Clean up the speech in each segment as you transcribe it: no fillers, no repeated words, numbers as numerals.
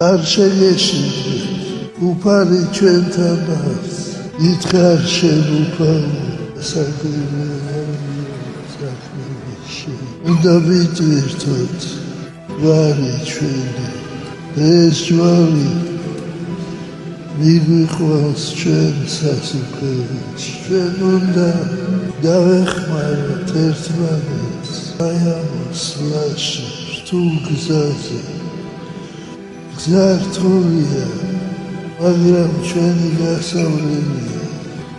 Arşegeşi upari çöntemez İtkar şerupari Sakırlar saklışı Unda bitir tut Vari çöli Rezcvari Migviqvas çön sasukırıç Çön unda Davexmarat ertmanes Ayamos laşır Tu gzazı Zartulia, მაგრამ ჩვენი გასავლელია,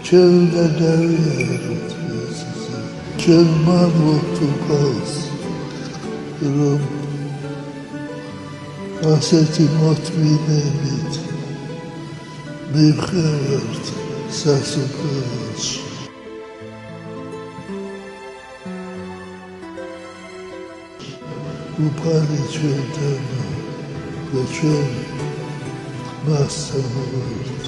ჩვენ უნდა დავიაროთ ეს. ჩვენ მადლობთ უკავს, რომ ასეთი მოთმინებით მივხევართ სასუქროში. უფალი ჩვენთან ჩვენ მასწავლეთ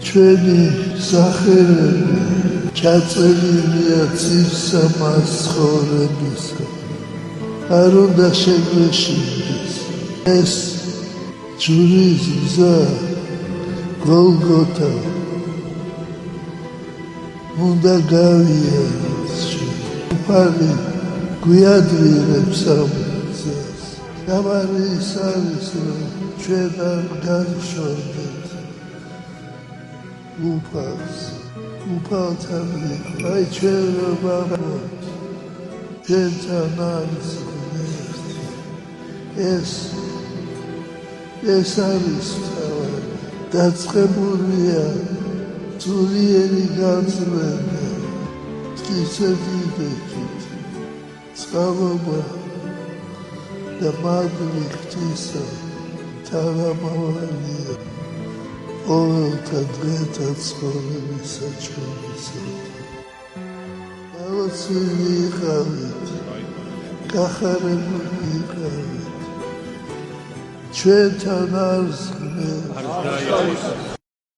ჩვენი სახელები ჩაწერილია ცივსამაცხოვრებისა არ უნდა შეგვეშინდეს ეს ჯვრის გზა გოლგოთა უნდა გავიაროთ უფალი გვიადვირებს ამ გზას Kamari sarısı çöner garşordet Upal tanrı ay çöre babot Çentanarız Es arıs tavar Datskeburya Suriyeli gazlene Tkisedidekit Skaloba და მადლი ღვთისა თანამავალია ყოველთა დღეთა ცხოვრებისა ჩვენისა დაოცილი იყავით გახარებული იყავით ჩვენთან არს ღმერთი